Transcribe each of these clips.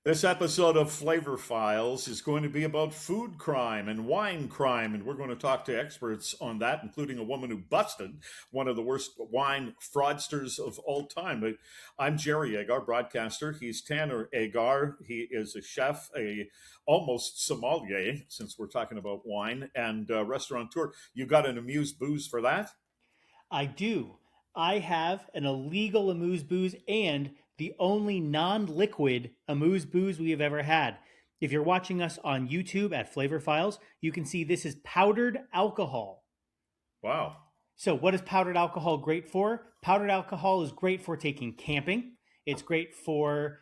This episode of Flavor Files is going to be about food crime and wine crime, and we're going to talk to experts on that, including a woman who busted one of the worst wine fraudsters of all time. I'm Jerry Agar, broadcaster. He's Tanner Agar. He is a chef, a almost sommelier, since we're talking about wine, and restaurateur. You got an Amuse Booze for that? I do. I have an illegal Amuse Booze and the only non-liquid Amuse Booze we have ever had. If you're watching us on YouTube at Flavorphiles, you can see this is powdered alcohol. Wow. So what is powdered alcohol great for? Powdered alcohol is great for taking camping. It's great for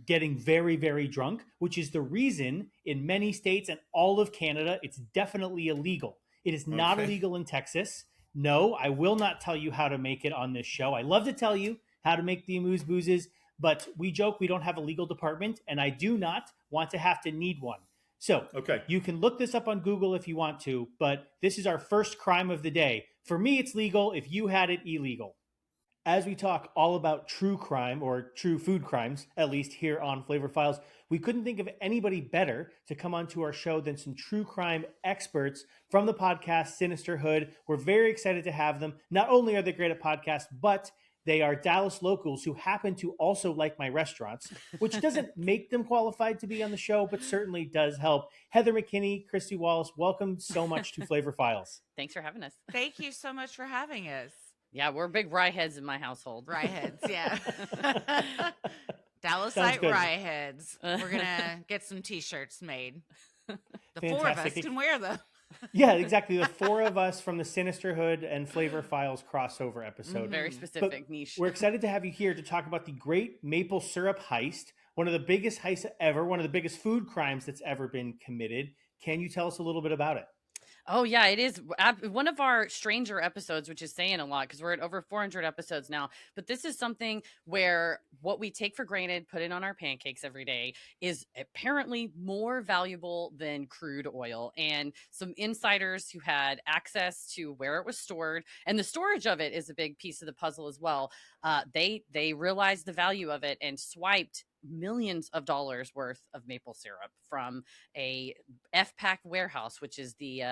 getting very, very drunk, which is the reason in many states and all of Canada, it's definitely illegal. It is not illegal in Texas. No, I will not tell you how to make it on this show. I love to tell you how to make the Amuse Boozes, but we joke we don't have a legal department, and I do not want to have to need one. So you can look this up on Google if you want to, but this is our first crime of the day. For me, it's legal. If you had it, illegal. As we talk all about true crime, or true food crimes, at least here on Flavor Files, we couldn't think of anybody better to come onto our show than some true crime experts from the podcast Sinisterhood. We're very excited to have them. Not only are they great at podcasts, but they are Dallas locals who happen to also like my restaurants, which doesn't make them qualified to be on the show, but certainly does help. Heather McKinney, Christie, Wallace, welcome so much to Flavor Files. Thanks for having us. Thank you so much for having us. Yeah, we're big rye heads in my household. Rye heads, yeah. Dallasite rye heads. We're going to get some T-shirts made. The Fantastic. four of us can wear them. Yeah, exactly. The four of us from the Sinisterhood and Flavor Files crossover episode. Very specific niche. We're excited to have you here to talk about the great maple syrup heist, one of the biggest heists ever, one of the biggest food crimes that's ever been committed. Can you tell us a little bit about it? Oh, yeah, it is one of our stranger episodes, which is saying a lot because we're at over 400 episodes now. But this is something where what we take for granted, put it on our pancakes every day, is apparently more valuable than crude oil. And some insiders who had access to where it was stored, and the storage of it is a big piece of the puzzle as well. They realized the value of it and swiped millions of dollars worth of maple syrup from a FPAC warehouse, which is the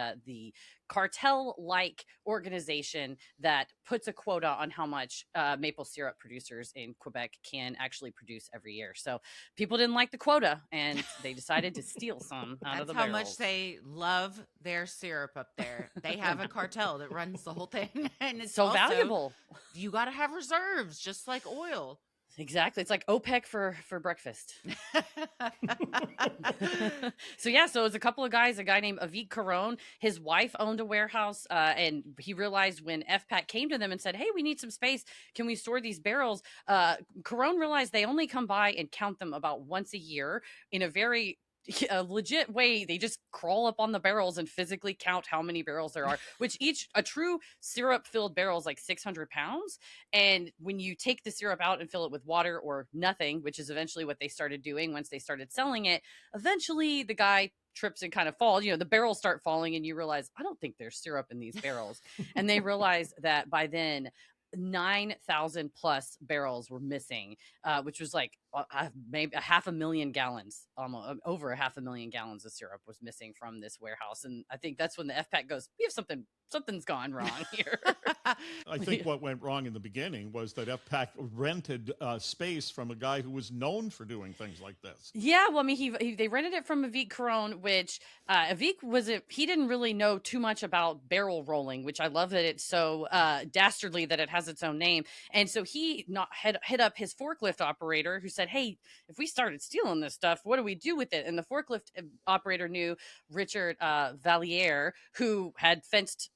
cartel-like organization that puts a quota on how much maple syrup producers in Quebec can actually produce every year. So people didn't like the quota, and they decided to steal some out of the barrels. That's how much they love their syrup up there. They have a cartel that runs the whole thing, and it's so also valuable. You got to have reserves, just like oil. Exactly. It's like OPEC for breakfast. So it was a couple of guys, a guy named Avik Caron. His wife owned a warehouse, and he realized when FPAC came to them and said, hey, we need some space. Can we store these barrels? Caron realized they only come by and count them about once a year in a very legit way. They just crawl up on the barrels and physically count how many barrels there are, which a true syrup filled barrel is like 600 pounds. And when you take the syrup out and fill it with water or nothing, which is eventually what they started doing once they started selling it, eventually the guy trips and kind of falls, the barrels start falling and you realize, I don't think there's syrup in these barrels. And they realize that by then 9,000 plus barrels were missing, which was like maybe 500,000 gallons, almost over 500,000 gallons of syrup was missing from this warehouse. And I think that's when the FPAC goes, we have something's gone wrong here. I think what went wrong in the beginning was that FPAC rented space from a guy who was known for doing things like this. Yeah, well, I mean, they rented it from Avik Caron, which Avik he didn't really know too much about barrel rolling, which I love that it's so dastardly that it has its own name. And so he hit up his forklift operator who said, hey, if we started stealing this stuff, what do we do with it? And the forklift operator knew Richard Valliere, who had fenced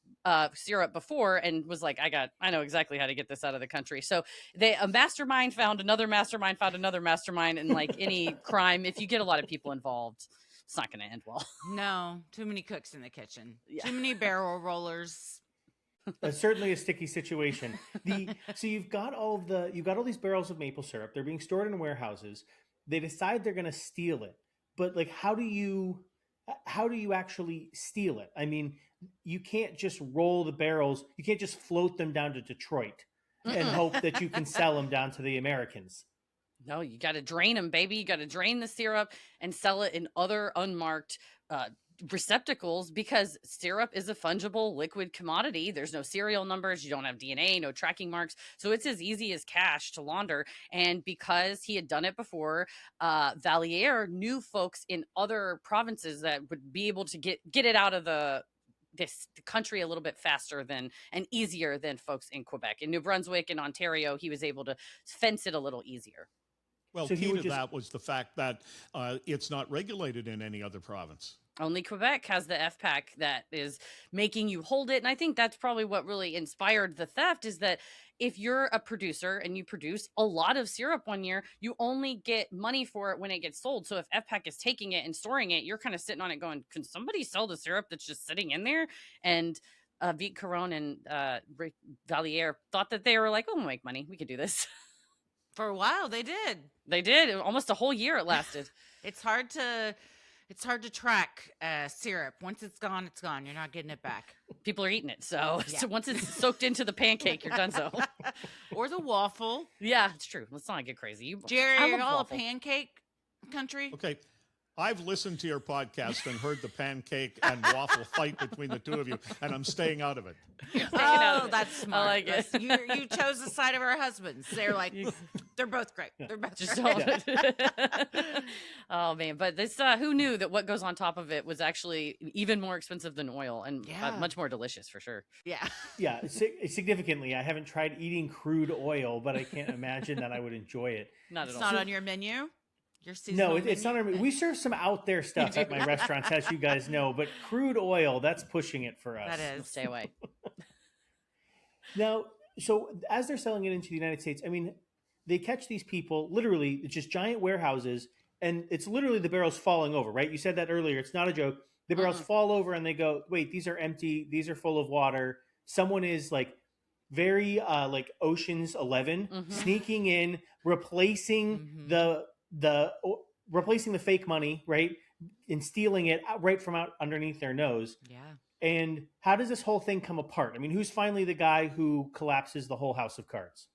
syrup before and was like, I know exactly how to get this out of the country. So a mastermind found another mastermind, and like any crime, if you get a lot of people involved, it's not going to end well. No, too many cooks in the kitchen. Yeah. Too many barrel rollers. That's certainly a sticky situation. So you've got all these barrels of maple syrup. They're being stored in warehouses. They decide they're going to steal it, but like, how do you actually steal it? I mean, you can't just roll the barrels. You can't just float them down to Detroit and hope that you can sell them down to the Americans. No, you got to drain them, baby. You got to drain the syrup and sell it in other unmarked receptacles, because syrup is a fungible liquid commodity. There's no serial numbers. You don't have DNA, no tracking marks. So it's as easy as cash to launder. And because he had done it before, Valier knew folks in other provinces that would be able to get it out of the country a little bit faster than and easier than folks in Quebec. In New Brunswick and Ontario, he was able to fence it a little easier. Well, So he key would to just- that was the fact that it's not regulated in any other province. Only Quebec has the FPAC that is making you hold it. And I think that's probably what really inspired the theft, is that if you're a producer and you produce a lot of syrup one year, you only get money for it when it gets sold. So if FPAC is taking it and storing it, you're kind of sitting on it going, can somebody sell the syrup that's just sitting in there? And Vic Caron and Valier thought that they were like, oh, we'll make money. We could do this. For a while, they did. They did. Almost a whole year it lasted. It's hard to track syrup. Once it's gone, it's gone. You're not getting it back. People are eating it. So, Yeah. so once it's soaked into the pancake, you're done. So Or the waffle. yeah, it's true. Let's not get crazy. Jerry, I are love y'all a waffle. pancake country? Okay. I've listened to your podcast and heard the pancake and waffle fight between the two of you, and I'm staying out of it. out of Oh, it. that's smart. I like it. You chose the side of our husbands. They're like, they're both great. They're both Just great. don't. Oh man, but this who knew that what goes on top of it was actually even more expensive than oil and Yeah. much more delicious for sure. Yeah. Yeah, significantly. I haven't tried eating crude oil, but I can't imagine that I would enjoy it. Not It's at all. not on your menu? Your No, seasonal it's not. menu? We serve some out there stuff do. at my restaurants, as you guys know, but crude oil, that's pushing it for us. That is. Stay away. Now, so as they're selling it into the United States, I mean, they catch these people literally, it's just giant warehouses, and it's literally the barrels falling over, right? You said that earlier. It's not a joke. The barrels fall over and they go, wait, these are empty. These are full of water. Someone is like very like Ocean's 11 Mhm. sneaking in, replacing replacing the fake money, right? And stealing it right from out underneath their nose. Yeah. And how does this whole thing come apart? I mean, who's finally the guy who collapses the whole house of cards?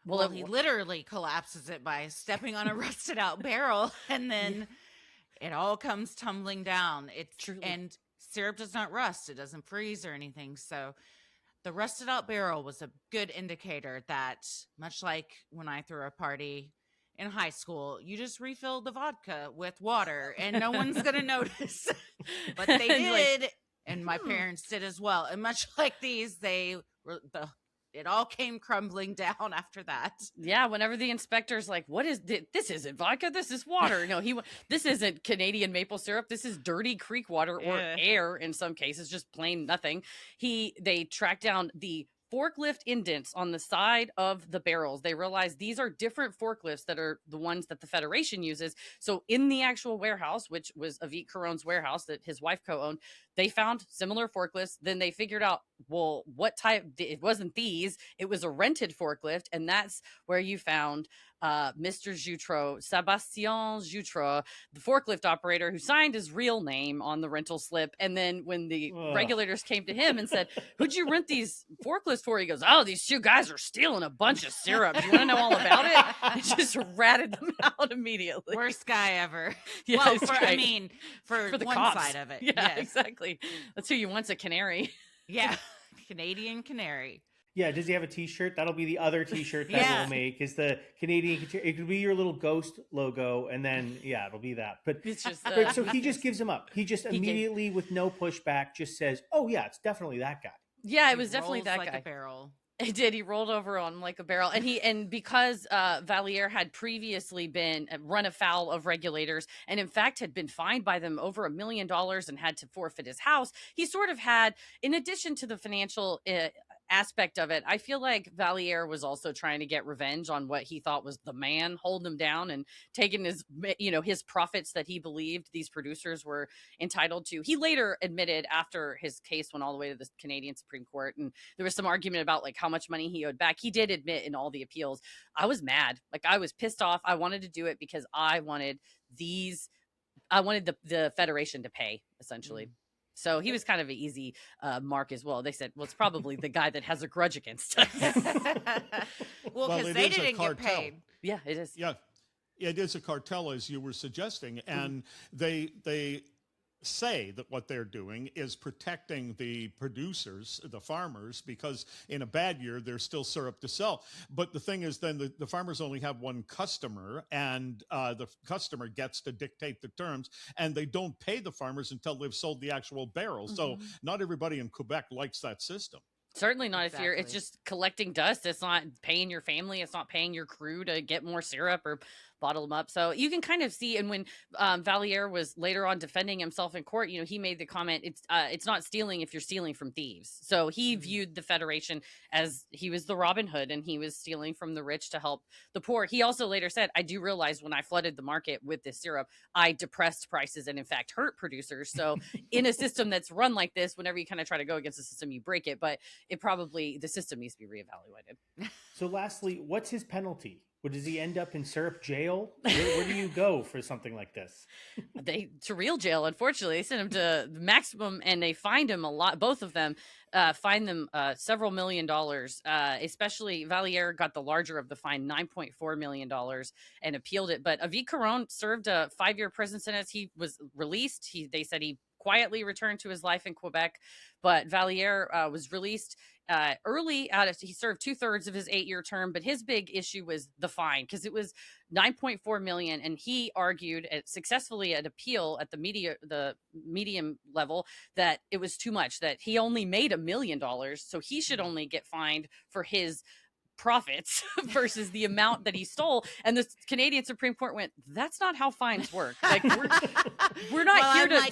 Well, he literally collapses it by stepping on a rusted out barrel, and then it all comes tumbling down. It's Truly. And syrup does not rust; it doesn't freeze or anything. So the rusted out barrel was a good indicator that, much like when I threw a party in high school, you just refill the vodka with water, and no one's gonna notice. But they And, like, did, and my parents did as well. And much like these, it all came crumbling down after that. Yeah, whenever the inspector's like, "What is this? Isn't vodka. This is water." No, this isn't Canadian maple syrup. This is dirty creek water or Yeah. air in some cases, just plain nothing. They track down the forklift indents on the side of the barrels. They realize these are different forklifts that are the ones that the Federation uses. So in the actual warehouse, which was Avit Caron's warehouse that his wife co-owned, they found similar forklifts. Then they figured out, well, what type? It wasn't these. It was a rented forklift, and that's where you found Mr. Jutro, Sébastien Jutro, the forklift operator who signed his real name on the rental slip. And then when the regulators came to him and said, "Who'd you rent these forklifts for?" He goes, "Oh, these two guys are stealing a bunch of syrup. Do you want to know all about it?" And just ratted them out immediately. Worst guy ever. Yeah, well, it's I great. mean, for the one cops. side of it. Yeah, Yes. exactly. That's who you want's a canary. Yeah. Canadian canary. Yeah, does he have a T-shirt? That'll be the other T-shirt that Yeah. we'll make. Is the Canadian? It could be your little ghost logo, and then yeah, it'll be that. But It's just but so he just gives him up. He just gave- immediately, with no pushback, just says, "Oh yeah, it's definitely that guy." yeah, He it was definitely rolls that like guy. a barrel. He did. He rolled over on like a barrel, and because Valier had previously been run afoul of regulators, and in fact had been fined by them over $1 million and had to forfeit his house. He sort of had, in addition to the financial aspect of it, I feel like Valier was also trying to get revenge on what he thought was the man holding him down and taking his profits that he believed these producers were entitled to. He later admitted, after his case went all the way to the Canadian Supreme Court, and there was some argument about like how much money he owed back, he did admit in all the appeals, I was mad. Like, I was pissed off. I wanted to do it because I wanted the Federation to pay, essentially. So he was kind of an easy mark as well. They said, well, it's probably the guy that has a grudge against us. Well, Well, because it they is a didn't get cartel. paid. Yeah, it is. Yeah. It is a cartel, as you were suggesting, and they say that what they're doing is protecting the producers, the farmers, because in a bad year there's still syrup to sell. But the thing is, then the farmers only have one customer, and the customer gets to dictate the terms, and they don't pay the farmers until they've sold the actual barrel. So not everybody in Quebec likes that system. Certainly not if you're, it's Exactly. just collecting dust. It's not paying your family. It's not paying your crew to get more syrup or bottle them up. So you can kind of see. And when Valliere was later on defending himself in court, you know, he made the comment, it's not stealing if you're stealing from thieves. So he viewed the Federation as he was the Robin Hood and he was stealing from the rich to help the poor. He also later said, I do realize when I flooded the market with this syrup, I depressed prices and in fact hurt producers. So in a system that's run like this, whenever you kind of try to go against the system, you break it. But the system needs to be reevaluated. So lastly, what's his penalty? Does he end up in syrup jail? Where do you go for something like this? To real jail, unfortunately. They sent him to the maximum and they fined him a lot. Both of them fined them several $1 million. Especially Valliere got the larger of the fine, $9.4 million, and appealed it. But Avic Caron served a 5-year prison sentence. He was released. They said he quietly returned to his life in Quebec, but Valliere was released early he served 2/3 of his 8-year term, but his big issue was the fine because it was $9.4 million, and he argued successfully at appeal at the medium level that it was too much, that he only made $1 million, so he should only get fined for his profits versus the amount that he stole. And the Canadian Supreme Court went, that's not how fines work. Like we're not here to. I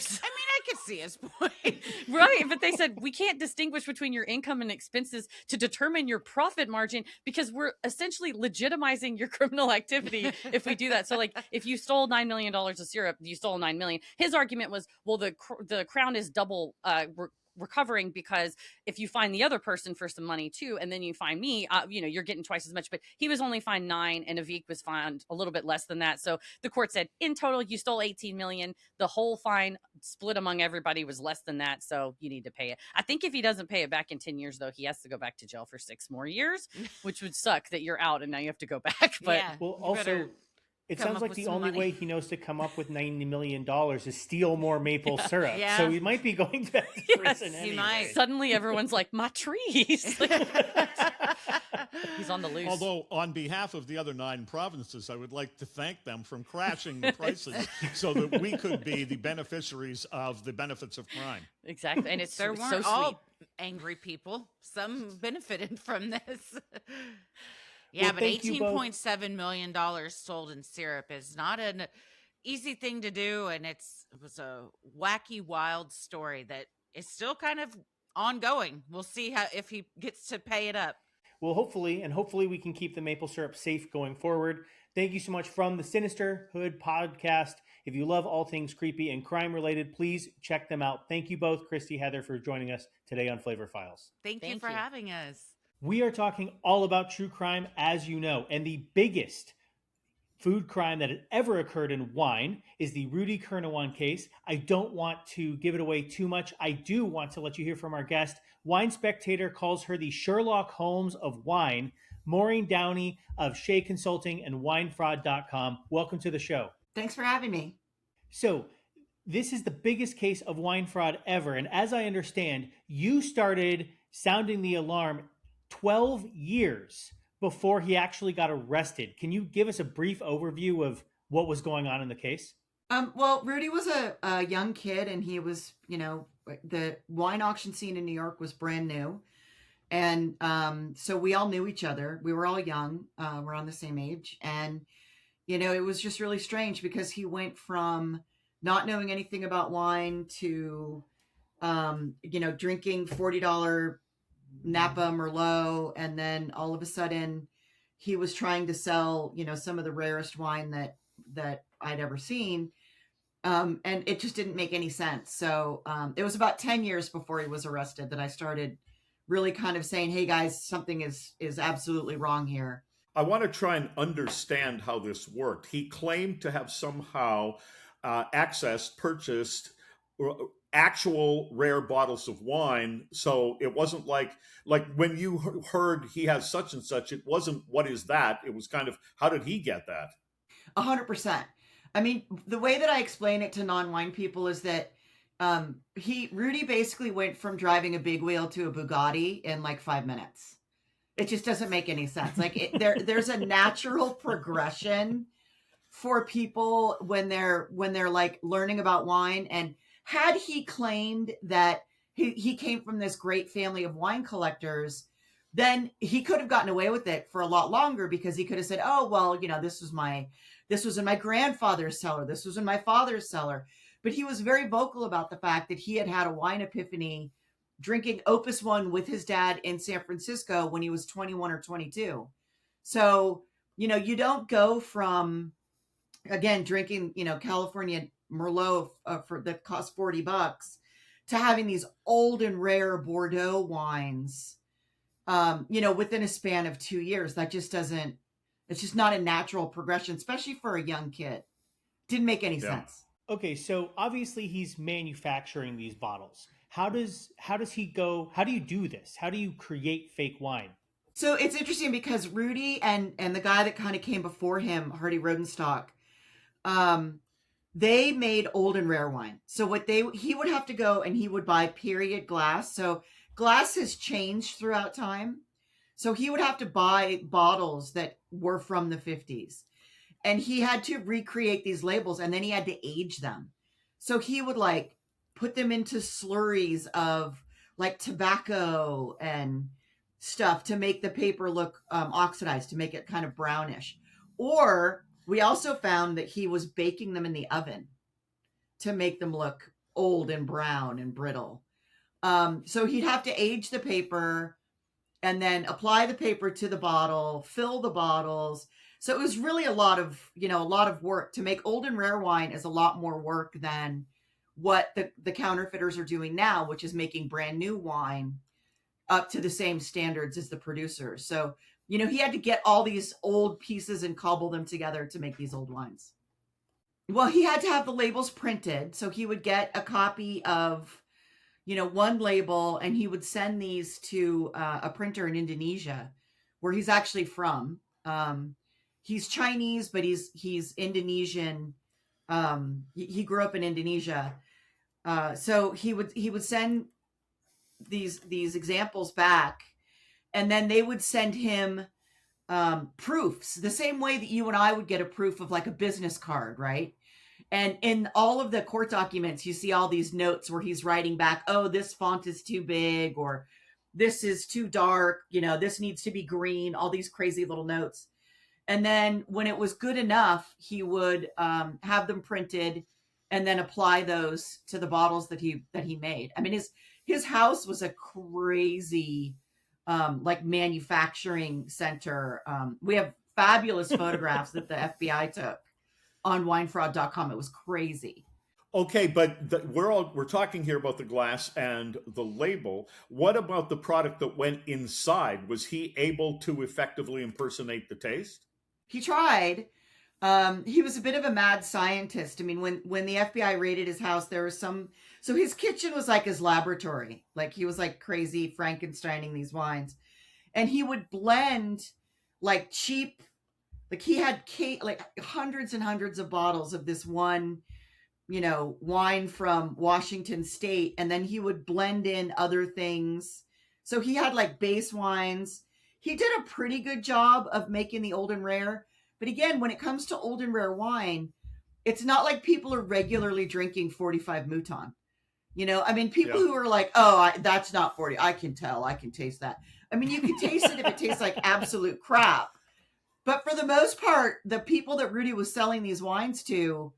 could see his point. Right. But they said we can't distinguish between your income and expenses to determine your profit margin because we're essentially legitimizing your criminal activity if we do that. So like if you stole $9 million of syrup, you stole $9 million. His argument was, well, the Crown is double recovering because if you find the other person for some money too, and then you find me, you're getting twice as much. But he was only fined 9 and Avic was fined a little bit less than that. So the court said in total, you stole 18 million. The whole fine split among everybody was less than that. So you need to pay it. I think if he doesn't pay it back in 10 years, though, he has to go back to jail for 6 more years, which would suck that you're out and now you have to go back. But Yeah, well, you also, better it come sounds up like with the some only money. way he knows to come up with $90 million is steal more maple syrup. Yeah. So he might be going back to Yes, prison he anyway. might. suddenly everyone's like, my trees. He's on the loose. Although, on behalf of the other 9 provinces, I would like to thank them for crashing the prices so that we could be the beneficiaries of the benefits of crime. Exactly. And it's There so weren't sweet. all angry people. Some benefited from this. Yeah, Well, but thank you both. $18.7 million sold in syrup is not an easy thing to do, and it was a wacky, wild story that is still kind of ongoing. We'll see if he gets to pay it up. Well, hopefully we can keep the maple syrup safe going forward. Thank you so much from the Sinisterhood podcast. If you love all things creepy and crime related, please check them out. Thank you both, Christie, Heather, for joining us today on Flavorphiles. Thank you Thank for you. having us. We are talking all about true crime, as you know, and the biggest food crime that had ever occurred in wine is the Rudy Kurniawan case. I don't want to give it away too much. I do want to let you hear from our guest. Wine Spectator calls her the Sherlock Holmes of wine, Maureen Downey of Shea Consulting and winefraud.com. Welcome to the show. Thanks for having me. So, this is the biggest case of wine fraud ever. And as I understand, you started sounding the alarm 12 years before he actually got arrested. Can you give us a brief overview of what was going on in the case? Well, Rudy was a young kid, and he was, the wine auction scene in New York was brand new. And so we all knew each other. We were all young. We're on the same age. And, it was just really strange because he went from not knowing anything about wine to, drinking $40 Napa Merlot. And then all of a sudden he was trying to sell, some of the rarest wine that I'd ever seen. And it just didn't make any sense. So it was about 10 years before he was arrested that I started really kind of saying, hey guys, something is absolutely wrong here. I want to try and understand how this worked. He claimed to have somehow purchased actual rare bottles of wine. So it wasn't like when you heard he has such and such, it wasn't what is that? It was kind of, how did he get that? 100%. I mean, the way that I explain it to non-wine people is that Rudy basically went from driving a big wheel to a Bugatti in like 5 minutes. It just doesn't make any sense. Like there's a natural progression for people when they're like learning about wine. And had he claimed that he came from this great family of wine collectors, then he could have gotten away with it for a lot longer, because he could have said, oh, well, you know, this was in my grandfather's cellar. This was in my father's cellar. But he was very vocal about the fact that he had had a wine epiphany drinking Opus One with his dad in San Francisco when he was 21 or 22. So, you know, you don't go from, again, drinking, you know, California Merlot that costs $40 to having these old and rare Bordeaux wines, you know, within a span of 2 years. That just doesn't, it's just not a natural progression, especially for a young kid. Didn't make any sense. Okay, so obviously he's manufacturing these bottles. How does he go? How do you do this? How do you create fake wine? So it's interesting because Rudy and the guy that kind of came before him, Hardy Rodenstock, they made old and rare wine. So he would have to go and he would buy period glass. So glass has changed throughout time. So he would have to buy bottles that were from the 50s. And he had to recreate these labels, and then he had to age them. So he would like put them into slurries of like tobacco and stuff to make the paper look oxidized, to make it kind of brownish. Or we also found that he was baking them in the oven to make them look old and brown and brittle. So he'd have to age the paper and then apply the paper to the bottle, fill the bottles. So it was really a lot of work. To make old and rare wine is a lot more work than what the counterfeiters are doing now, which is making brand new wine up to the same standards as the producers. So, you know, he had to get all these old pieces and cobble them together to make these old wines. Well, he had to have the labels printed. So he would get a copy of, you know, one label, and he would send these to a printer in Indonesia, where he's actually from. He's Chinese, but he's Indonesian. He grew up in Indonesia. So he would send these examples back, and then they would send him proofs, the same way that you and I would get a proof of like a business card, right? And in all of the court documents, you see all these notes where he's writing back, oh, this font is too big, or this is too dark, you know, this needs to be green, all these crazy little notes. And then when it was good enough, he would have them printed and then apply those to the bottles that he made. I mean, his house was a crazy like manufacturing center. We have fabulous photographs that the FBI took on winefraud.com. It was crazy. Okay, but we're talking here about the glass and the label. What about the product that went inside? Was he able to effectively impersonate the taste? He tried. He was a bit of a mad scientist. I mean, when the FBI raided his house, there was so his kitchen was like his laboratory. Like he was like crazy Frankensteining these wines, and he would blend like cheap, like he had like hundreds and hundreds of bottles of this one, you know, wine from Washington State. And then he would blend in other things. So he had like base wines. He did a pretty good job of making the old and rare. But again, when it comes to old and rare wine, it's not like people are regularly drinking 45 Mouton. You know, I mean, people who are like, oh, that's not 40. I can tell. I can taste that. I mean, you can taste it if it tastes like absolute crap. But for the most part, the people that Rudy was selling these wines to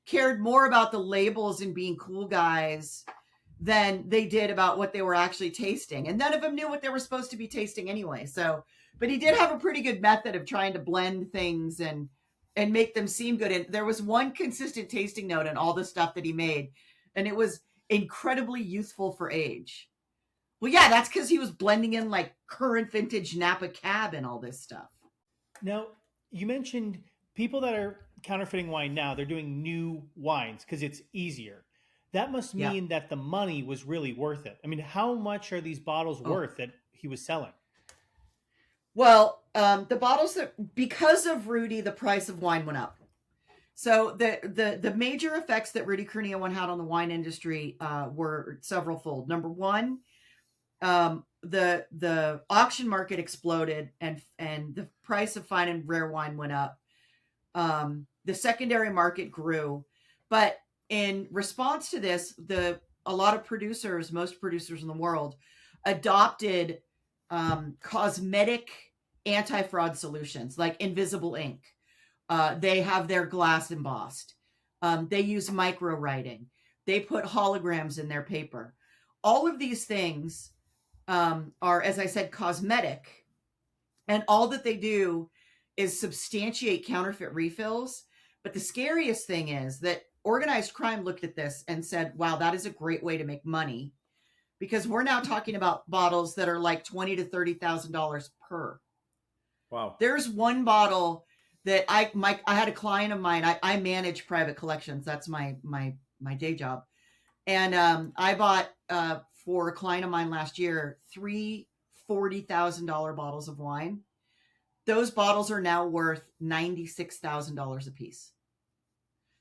cared more about the labels and being cool guys than they did about what they were actually tasting. And none of them knew what they were supposed to be tasting anyway. So, but he did have a pretty good method of trying to blend things and make them seem good. And there was one consistent tasting note in all the stuff that he made, and it was incredibly youthful for age. Well, yeah, that's because he was blending in like current vintage Napa Cab and all this stuff. Now, you mentioned people that are counterfeiting wine now, they're doing new wines because it's easier. That must mean that the money was really worth it. I mean, how much are these bottles worth that he was selling? Well, the bottles because of Rudy, the price of wine went up. So the major effects that Rudy Kurniawan had on the wine industry were several fold. Number one, the auction market exploded and the price of fine and rare wine went up. The secondary market grew, but in response to this, a lot of producers, most producers in the world, adopted cosmetic anti-fraud solutions like invisible ink. They have their glass embossed. They use micro writing. They put holograms in their paper. All of these things are, as I said, cosmetic. And all that they do is substantiate counterfeit refills. But the scariest thing is that organized crime looked at this and said, wow, that is a great way to make money. Because we're now talking about bottles that are like $20,000 to $30,000 per. Wow. There's one bottle that I had a client of mine. I manage private collections. That's my day job. And I bought for a client of mine last year, 3 $40,000 bottles of wine. Those bottles are now worth $96,000 a piece.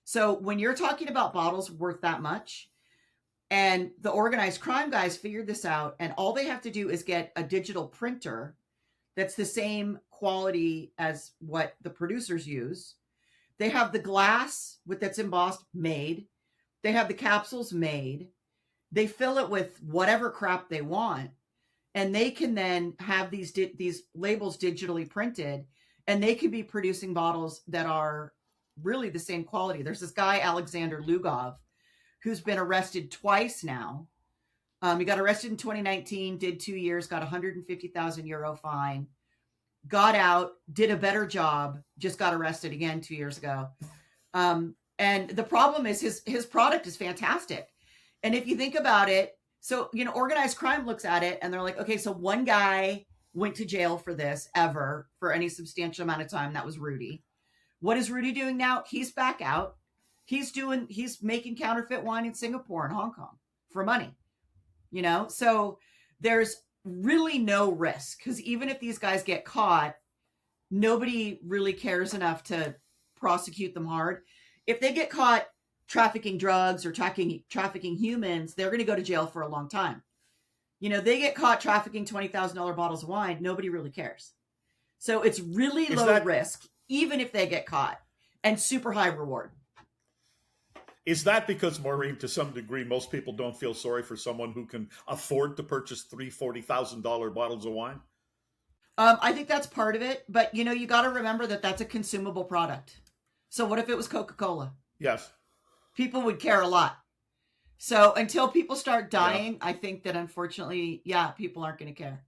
So when you're talking about bottles worth that much, and the organized crime guys figured this out, and all they have to do is get a digital printer that's the same quality as what the producers use. They have the glass that's embossed made. They have the capsules made. They fill it with whatever crap they want. And they can then have these labels digitally printed, and they can be producing bottles that are really the same quality. There's this guy, Alexander Lugov, who's been arrested twice now. He got arrested in 2019, did 2 years, got 150,000 euro fine, got out, did a better job, just got arrested again 2 years ago. And the problem is his product is fantastic. And if you think about it, so, organized crime looks at it and they're like, okay, so one guy went to jail for this ever for any substantial amount of time. That was Rudy. What is Rudy doing now? He's back out. He's making counterfeit wine in Singapore and Hong Kong for money, So there's really no risk, because even if these guys get caught, nobody really cares enough to prosecute them hard. If they get caught trafficking drugs or trafficking humans, they're going to go to jail for a long time. They get caught trafficking $20,000 bottles of wine, nobody really cares. So it's really low risk, even if they get caught, and super high reward. Is that because, Maureen, to some degree, most people don't feel sorry for someone who can afford to purchase $40,000 bottles of wine? I think that's part of it. But, you got to remember that that's a consumable product. So what if it was Coca-Cola? Yes. People would care a lot. So until people start dying, I think that unfortunately, people aren't going to care.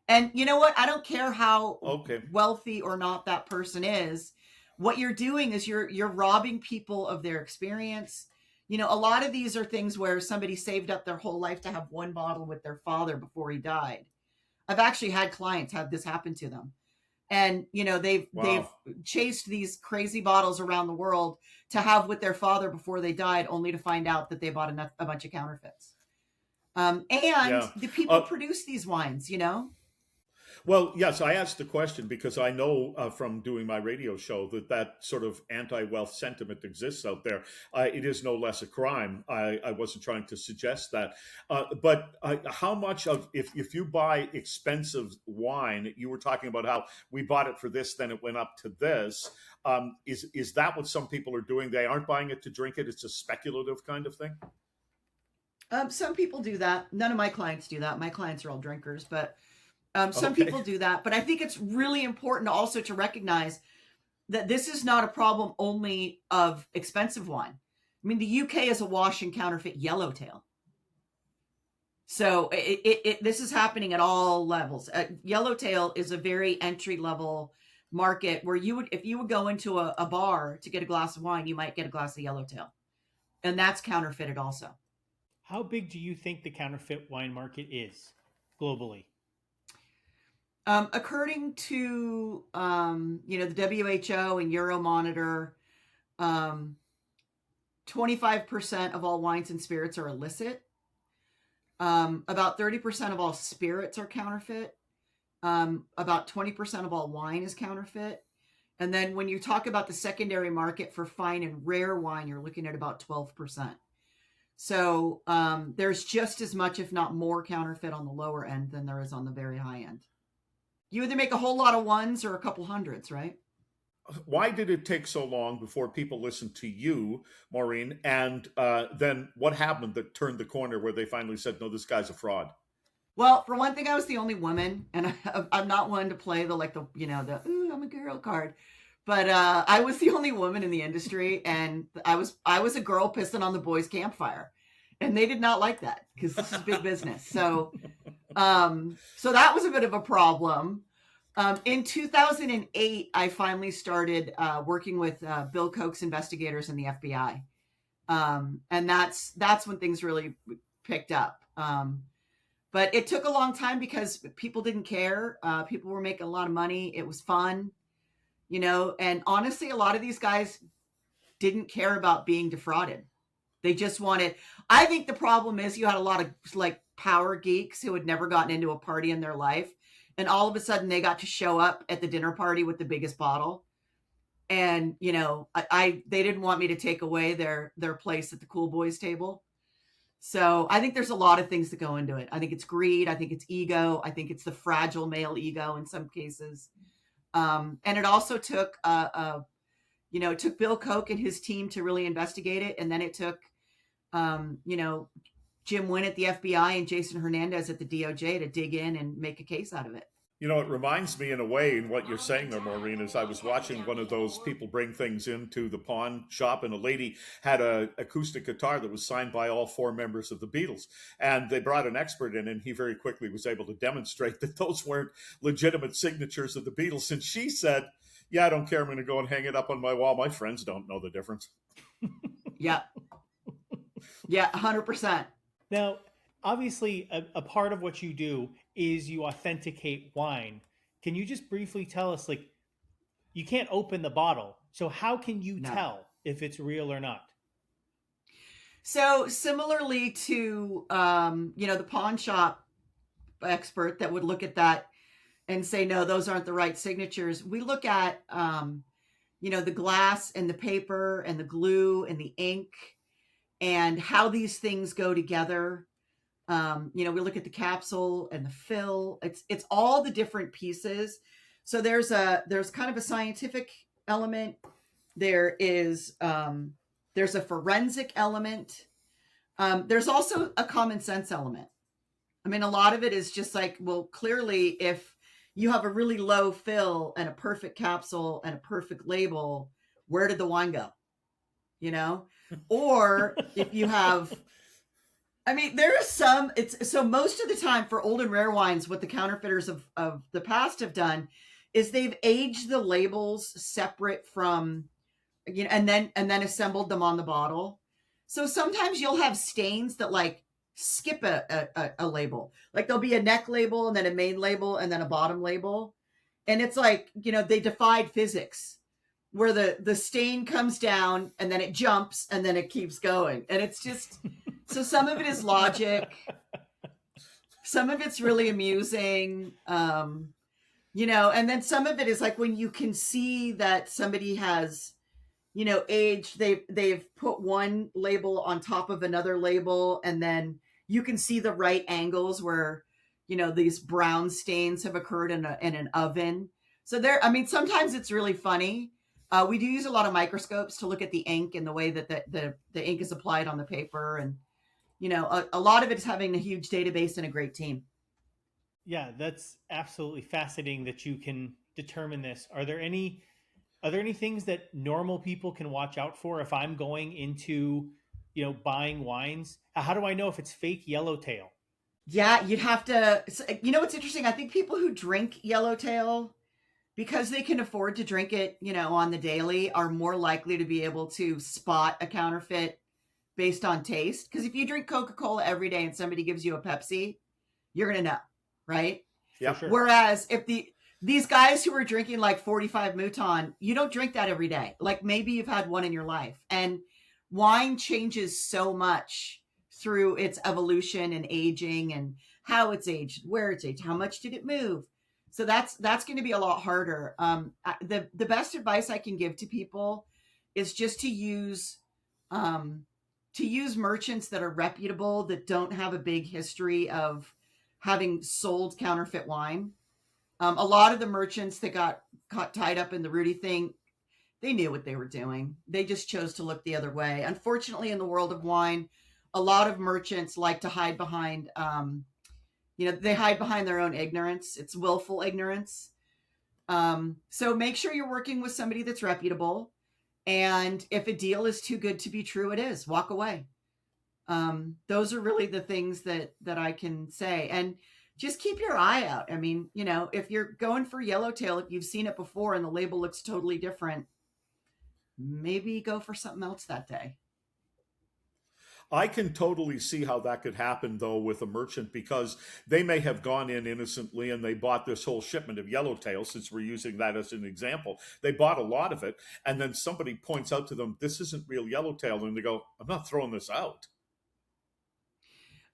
And you know what? I don't care how wealthy or not that person is. What you're doing is you're robbing people of their experience. A lot of these are things where somebody saved up their whole life to have one bottle with their father before he died. I've actually had clients have this happen to them. And, they've chased these crazy bottles around the world to have with their father before they died, only to find out that they bought a bunch of counterfeits. The people produce these wines, Well, yes, I asked the question because I know from doing my radio show that sort of anti-wealth sentiment exists out there. It is no less a crime. I wasn't trying to suggest that. But how much of, if you buy expensive wine, you were talking about how we bought it for this, then it went up to this. Is that what some people are doing? They aren't buying it to drink it. It's a speculative kind of thing. Some people do that. None of my clients do that. My clients are all drinkers, but some people do that. But I think it's really important also to recognize that this is not a problem only of expensive wine. I mean, the UK is awash in counterfeit yellowtail. So this is happening at all levels. Yellowtail is a very entry level market where if you would go into a bar to get a glass of wine, you might get a glass of yellowtail. And that's counterfeited also. How big do you think the counterfeit wine market is globally? According to, the WHO and Euromonitor, 25% of all wines and spirits are illicit. About 30% of all spirits are counterfeit. About 20% of all wine is counterfeit. And then when you talk about the secondary market for fine and rare wine, you're looking at about 12%. So there's just as much, if not more, counterfeit on the lower end than there is on the very high end. You either make a whole lot of ones or a couple hundreds, right? Why did it take so long before people listened to you, Maureen? And then what happened that turned the corner where they finally said, no, this guy's a fraud? Well, for one thing, I was the only woman, and I'm not one to play the ooh, I'm a girl card. But I was the only woman in the industry, and I was a girl pissing on the boys' campfire, and they did not like that because this is big business. So, so that was a bit of a problem. In 2008, I finally started working with Bill Koch's investigators in the FBI, and that's when things really picked up. But it took a long time because people didn't care. People were making a lot of money. It was fun. And honestly, a lot of these guys didn't care about being defrauded. They just wanted, I think the problem is you had a lot of like power geeks who had never gotten into a party in their life. And all of a sudden they got to show up at the dinner party with the biggest bottle. And, they didn't want me to take away their place at the cool boys table. So I think there's a lot of things that go into it. I think it's greed. I think it's ego. I think it's the fragile male ego in some cases. And it also took, it took Bill Koch and his team to really investigate it. And then it took, Jim Wynn at the FBI and Jason Hernandez at the DOJ to dig in and make a case out of it. It reminds me in a way in what you're saying there, Maureen, is I was watching one of those people bring things into the pawn shop, and a lady had an acoustic guitar that was signed by all 4 members of the Beatles. And they brought an expert in, and he very quickly was able to demonstrate that those weren't legitimate signatures of the Beatles. And she said, yeah, I don't care. I'm going to go and hang it up on my wall. My friends don't know the difference. Yeah. Yeah, 100%. Now, obviously, a part of what you do is you authenticate wine. Can you just briefly tell us, you can't open the bottle. So how can you tell if it's real or not? So similarly to, the pawn shop expert that would look at that and say, no, those aren't the right signatures. We look at, the glass and the paper and the glue and the ink and how these things go together. We look at the capsule and the fill. It's all the different pieces. So there's kind of a scientific element. There's a forensic element. There's also a common sense element. I mean, a lot of it is just like, well, clearly if you have a really low fill and a perfect capsule and a perfect label, where did the wine go? Or if you have, there is some, so most of the time for old and rare wines, what the counterfeiters of the past have done is they've aged the labels separate from, and then assembled them on the bottle. So sometimes you'll have stains that skip a label. There'll be a neck label and then a main label and then a bottom label. And it's they defied physics where the stain comes down and then it jumps and then it keeps going. And it's just, so some of it is logic. Some of it's really amusing, and then some of it is when you can see that somebody has, aged, they've put one label on top of another label, and then you can see the right angles where, these brown stains have occurred in an oven. So sometimes it's really funny. We do use a lot of microscopes to look at the ink and the way that the ink is applied on the paper. And, a lot of it is having a huge database and a great team. Yeah, that's absolutely fascinating that you can determine this. Are there any things that normal people can watch out for if I'm going into, buying wines? How do I know if it's fake yellowtail? Yeah, you'd have to, what's interesting? I think people who drink yellowtail, because they can afford to drink it, on the daily, are more likely to be able to spot a counterfeit based on taste. Because if you drink Coca-Cola every day and somebody gives you a Pepsi, you're going to know, right? Yeah. Sure. Whereas if these guys who are drinking 45 Mouton, you don't drink that every day. Maybe you've had one in your life. And wine changes so much through its evolution and aging and how it's aged, where it's aged, how much did it move? So that's going to be a lot harder. The best advice I can give to people is just to use merchants that are reputable, that don't have a big history of having sold counterfeit wine. A lot of the merchants that got caught tied up in the Rudy thing, they knew what they were doing. They just chose to look the other way. Unfortunately, in the world of wine, a lot of merchants like to hide behind, they hide behind their own ignorance. It's willful ignorance. So make sure you're working with somebody that's reputable. And if a deal is too good to be true, it is. Walk away. Those are really the things that I can say. And just keep your eye out. I mean, if you're going for yellowtail, if you've seen it before and the label looks totally different, maybe go for something else that day. I can totally see how that could happen, though, with a merchant, because they may have gone in innocently and they bought this whole shipment of yellowtail, since we're using that as an example. They bought a lot of it, and then somebody points out to them, this isn't real yellowtail, and they go, I'm not throwing this out.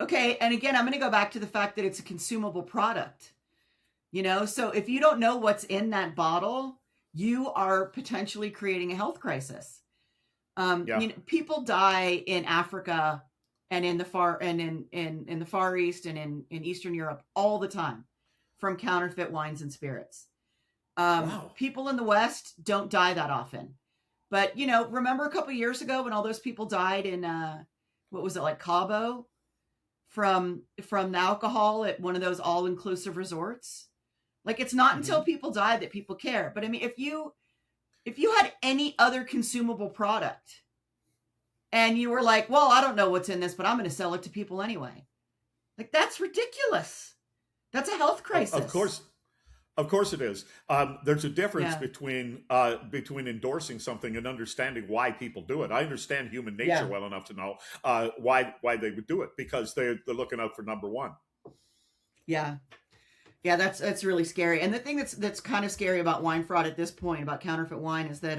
Okay, and again, I'm going to go back to the fact that it's a consumable product. So if you don't know what's in that bottle, you are potentially creating a health crisis. People die in Africa and in the Far East and in Eastern Europe all the time from counterfeit wines and spirits. Wow. People in the West don't die that often, but remember a couple of years ago when all those people died in what was it, like Cabo, from the alcohol at one of those all-inclusive resorts? Like, it's not until people die that people care. But I mean, if you had any other consumable product and you were like, well, I don't know what's in this, but I'm going to sell it to people anyway. Like, that's ridiculous. That's a health crisis. Of course it is. There's a difference between endorsing something and understanding why people do it. I understand human nature well enough to know why they would do it, because they're looking out for number one. Yeah. Yeah, that's really scary. And the thing that's kind of scary about wine fraud at this point, about counterfeit wine, is that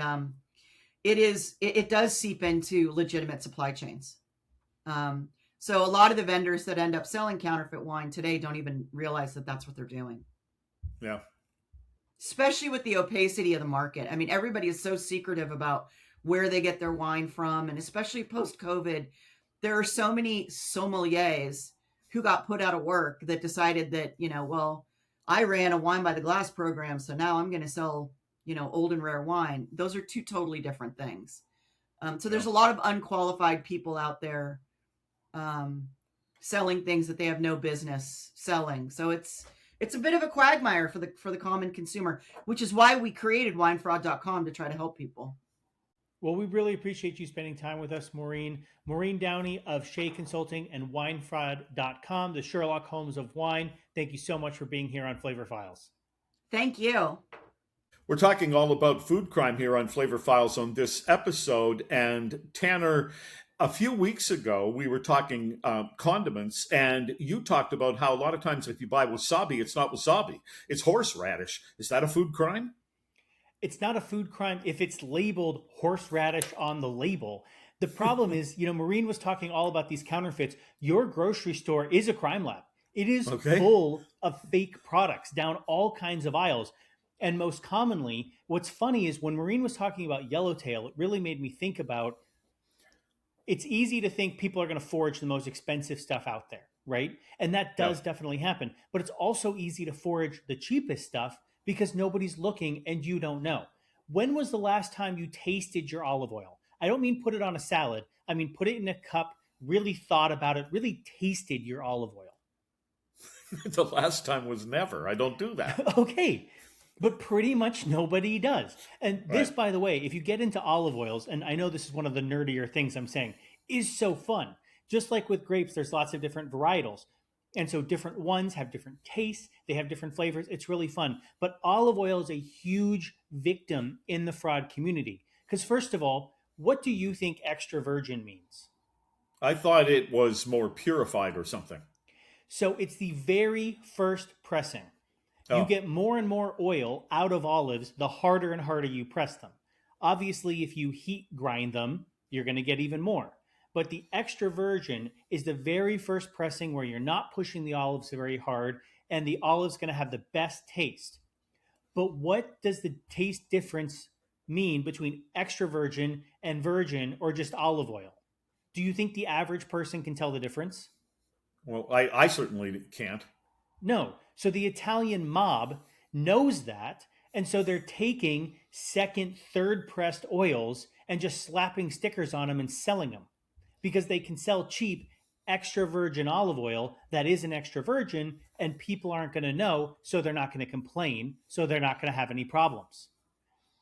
it does seep into legitimate supply chains. So a lot of the vendors that end up selling counterfeit wine today don't even realize that that's what they're doing. Yeah. Especially with the opacity of the market. I mean, everybody is so secretive about where they get their wine from, and especially post-COVID, there are so many sommeliers who got put out of work that decided that, well, I ran a wine by the glass program, so now I'm going to sell, old and rare wine. Those are two totally different things. So there's a lot of unqualified people out there selling things that they have no business selling. So it's a bit of a quagmire for the common consumer, which is why we created winefraud.com, to try to help people. Well, we really appreciate you spending time with us, Maureen. Maureen Downey of Shea Consulting and winefraud.com, the Sherlock Holmes of Wine. Thank you so much for being here on Flavorphiles. Thank you. We're talking all about food crime here on Flavorphiles on this episode. And Tanner, a few weeks ago, we were talking condiments, and you talked about how a lot of times if you buy wasabi, it's not wasabi, it's horseradish. Is that a food crime? It's not a food crime if it's labeled horseradish on the label. The problem is, Maureen was talking all about these counterfeits. Your grocery store is a crime lab. It is full of fake products down all kinds of aisles. And most commonly, what's funny is when Maureen was talking about yellowtail, it really made me think about, it's easy to think people are going to forage the most expensive stuff out there, right? And that does definitely happen. But it's also easy to forage the cheapest stuff because nobody's looking and you don't know. When was the last time you tasted your olive oil? I don't mean put it on a salad. I mean, put it in a cup, really thought about it, really tasted your olive oil. The last time was never. I don't do that. Okay. But pretty much nobody does. And this, by the way, if you get into olive oils, and I know this is one of the nerdier things I'm saying, is so fun. Just like with grapes, there's lots of different varietals. And so different ones have different tastes. They have different flavors. It's really fun. But olive oil is a huge victim in the fraud community. Because first of all, what do you think extra virgin means? I thought it was more purified or something. So it's the very first pressing. You get more and more oil out of olives the harder and harder you press them. Obviously, if you heat grind them, you're going to get even more. But the extra virgin is the very first pressing where you're not pushing the olives very hard and the olive's going to have the best taste. But what does the taste difference mean between extra virgin and virgin or just olive oil? Do you think the average person can tell the difference? Well, I certainly can't. No. So the Italian mob knows that. And so they're taking second, third pressed oils and just slapping stickers on them and selling them because they can sell cheap extra virgin olive oil that isn't extra virgin, and people aren't going to know. So they're not going to complain. So they're not going to have any problems.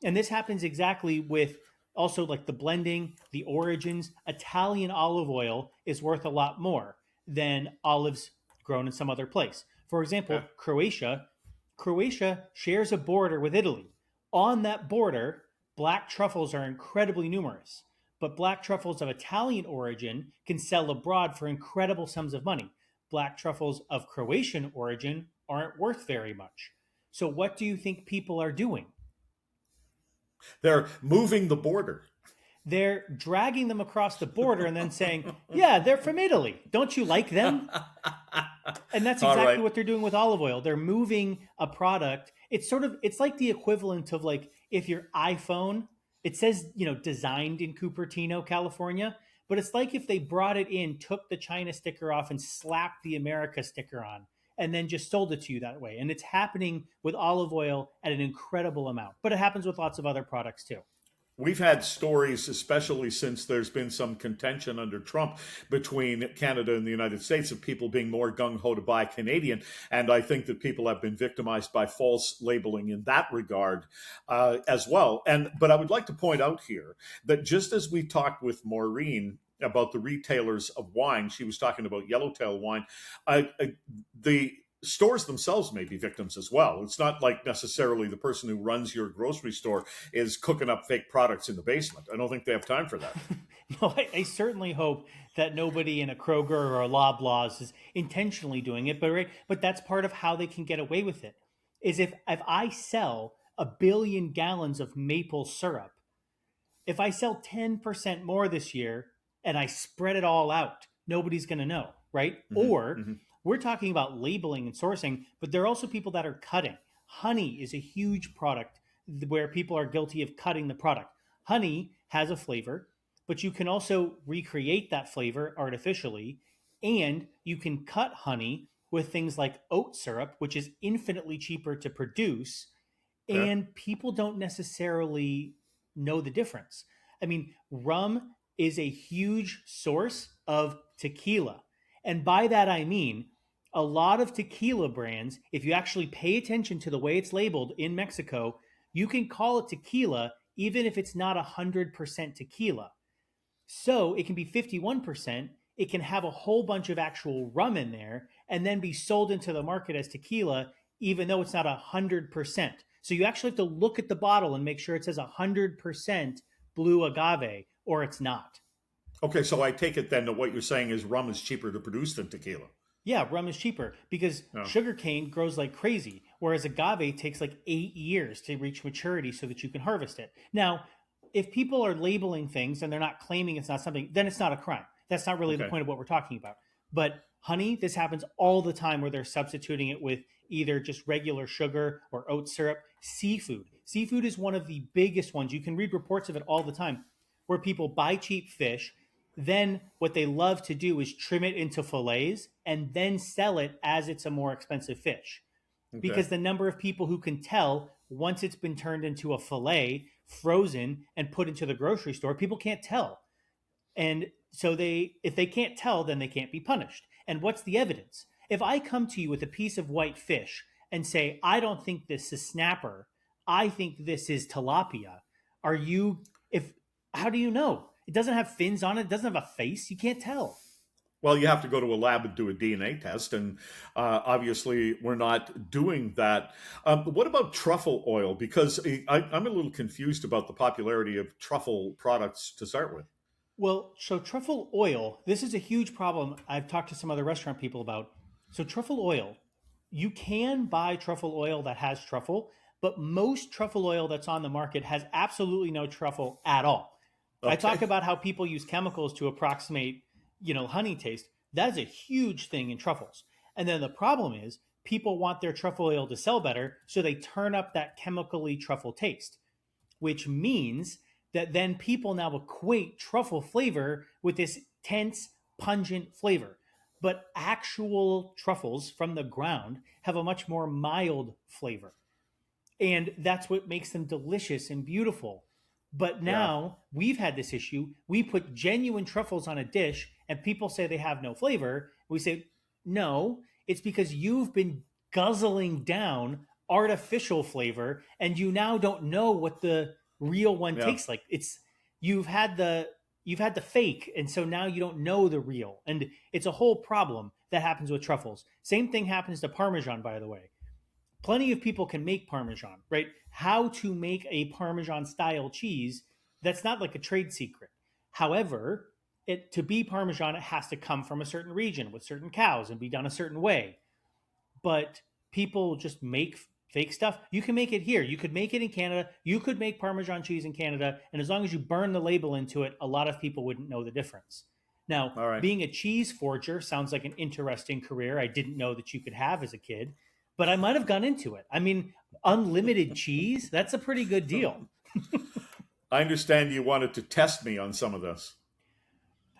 And this happens exactly with also like the blending, the origins. Italian olive oil is worth a lot more than olives grown in some other place. For example, Croatia shares a border with Italy. On that border, black truffles are incredibly numerous, but black truffles of Italian origin can sell abroad for incredible sums of money. Black truffles of Croatian origin aren't worth very much. So what do you think people are doing? They're moving the border. They're dragging them across the border and then saying, yeah, they're from Italy. Don't you like them? And that's exactly what they're doing with olive oil. They're moving a product. It's like the equivalent of like if your iPhone, it says, designed in Cupertino, California, but it's like if they brought it in, took the China sticker off and slapped the America sticker on and then just sold it to you that way. And it's happening with olive oil at an incredible amount, but it happens with lots of other products too. We've had stories, especially since there's been some contention under Trump between Canada and the United States, of people being more gung-ho to buy Canadian. And I think that people have been victimized by false labeling in that regard as well. But I would like to point out here that just as we talked with Maureen about the retailers of wine, she was talking about Yellowtail wine, the stores themselves may be victims as well. It's not like necessarily the person who runs your grocery store is cooking up fake products in the basement. I don't think they have time for that. No, I certainly hope that nobody in a Kroger or a Loblaws is intentionally doing it. But that's part of how they can get away with it. Is if I sell 1 billion gallons of maple syrup, if I sell 10% more this year and I spread it all out, nobody's going to know, right? Mm-hmm. Or we're talking about labeling and sourcing, but there are also people that are cutting. Honey is a huge product where people are guilty of cutting the product. Honey has a flavor, but you can also recreate that flavor artificially, and you can cut honey with things like oat syrup, which is infinitely cheaper to produce, and people don't necessarily know the difference. I mean, rum is a huge source of tequila. And by that, I mean, a lot of tequila brands, if you actually pay attention to the way it's labeled in Mexico, you can call it tequila even if it's not 100% tequila. So it can be 51%. It can have a whole bunch of actual rum in there and then be sold into the market as tequila, even though it's not 100%. So you actually have to look at the bottle and make sure it says 100% blue agave, or it's not. Okay, so I take it then that what you're saying is rum is cheaper to produce than tequila. Yeah, rum is cheaper because sugarcane grows like crazy, whereas agave takes like 8 years to reach maturity so that you can harvest it. Now, if people are labeling things and they're not claiming it's not something, then it's not a crime. That's not really the point of what we're talking about. But honey, this happens all the time where they're substituting it with either just regular sugar or oat syrup. Seafood. Seafood is one of the biggest ones. You can read reports of it all the time where people buy cheap fish. Then what they love to do is trim it into fillets and then sell it as it's a more expensive fish. Because the number of people who can tell once it's been turned into a fillet, frozen, and put into the grocery store, people can't tell. And so if they can't tell, then they can't be punished. And what's the evidence? If I come to you with a piece of white fish and say, I don't think this is snapper, I think this is tilapia, how do you know? It doesn't have fins on it. It doesn't have a face. You can't tell. Well, you have to go to a lab and do a DNA test, and obviously we're not doing that. What about truffle oil? Because I'm a little confused about the popularity of truffle products to start with. Well, so truffle oil, this is a huge problem I've talked to some other restaurant people about. So truffle oil, you can buy truffle oil that has truffle, but most truffle oil that's on the market has absolutely no truffle at all. Okay. I talk about how people use chemicals to approximate, honey taste. That is a huge thing in truffles. And then the problem is people want their truffle oil to sell better, so they turn up that chemically truffle taste, which means that then people now equate truffle flavor with this tense, pungent flavor. But actual truffles from the ground have a much more mild flavor. And that's what makes them delicious and beautiful. But now we've had this issue. We put genuine truffles on a dish and people say they have no flavor. We say, no, it's because you've been guzzling down artificial flavor and you now don't know what the real one tastes like. It's you've had the fake, and so now you don't know the real. And it's a whole problem that happens with truffles. Same thing happens to Parmesan, by the way. Plenty of people can make Parmesan, right? How to make a Parmesan style cheese, that's not like a trade secret. However, to be Parmesan, it has to come from a certain region with certain cows and be done a certain way. But people just make fake stuff. You can make it here. You could make it in Canada. You could make Parmesan cheese in Canada. And as long as you burn the label into it, a lot of people wouldn't know the difference. Now, being a cheese forger sounds like an interesting career I didn't know that you could have as a kid, but I might have gone into it. I mean, unlimited cheese, that's a pretty good deal. I understand you wanted to test me on some of this.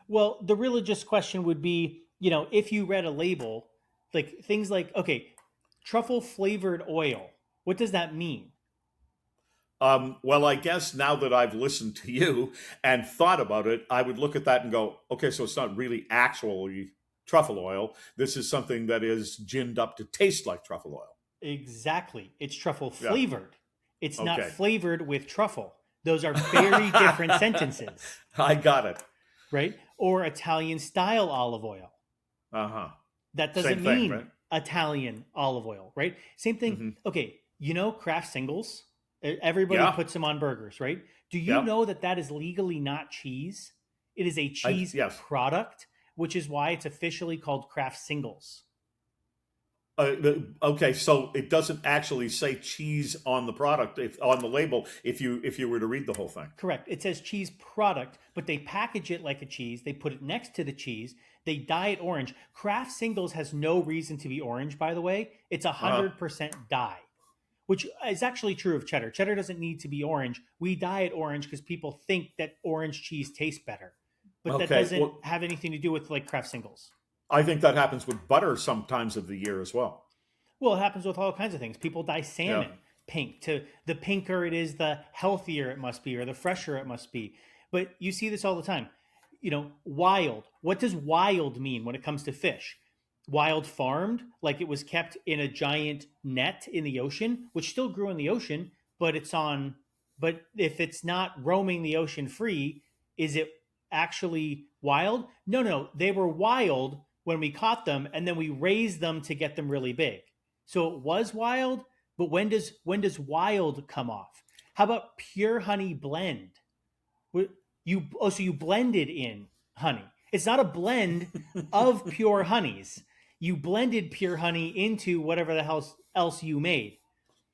Well, the religious question would be, if you read a label, like things like, okay, truffle flavored oil. What does that mean? Well, I guess now that I've listened to you and thought about it, I would look at that and go, okay, so it's not really actually truffle oil. This is something that is ginned up to taste like truffle oil. Exactly. It's truffle flavored. It's not Okay. flavored with truffle. Those are very different sentences. I got it. Right? Or Italian style olive oil. Uh-huh. That doesn't Same thing, mean right? Italian olive oil, right? Same thing. Mhm. Okay, Kraft singles? Everybody Yeah. puts them on burgers, right? Do you know that is legally not cheese? It is a cheese yes. product, which is why it's officially called Kraft singles. Okay, so it doesn't actually say cheese on the product, on the label, if you were to read the whole thing. Correct. It says cheese product, but they package it like a cheese. They put it next to the cheese. They dye it orange. Kraft singles has no reason to be orange, by the way. It's 100% dye, which is actually true of cheddar. Cheddar doesn't need to be orange. We dye it orange because people think that orange cheese tastes better. But that doesn't have anything to do with like Kraft singles. I think that happens with butter sometimes of the year as well. Well, it happens with all kinds of things. People dye salmon pink. The pinker it is, the healthier it must be, or the fresher it must be. But you see this all the time. Wild. What does wild mean when it comes to fish? Wild farmed, like it was kept in a giant net in the ocean, which still grew in the ocean, but if it's not roaming the ocean free, is it actually wild? No, they were wild when we caught them, and then we raised them to get them really big. So it was wild, but when does wild come off? How about pure honey blend? So you blended in honey. It's not a blend of pure honeys. You blended pure honey into whatever the hell else you made.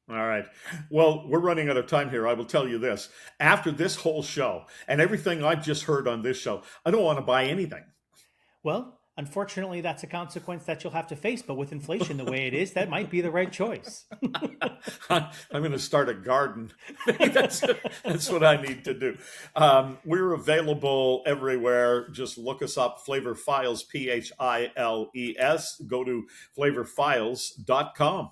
All right. Well, we're running out of time here. I will tell you this. After this whole show and everything I've just heard on this show, I don't want to buy anything. Well, unfortunately, that's a consequence that you'll have to face. But with inflation the way it is, that might be the right choice. I'm going to start a garden. that's what I need to do. We're available everywhere. Just look us up, Flavorphiles, Philes. Go to flavorphiles.com.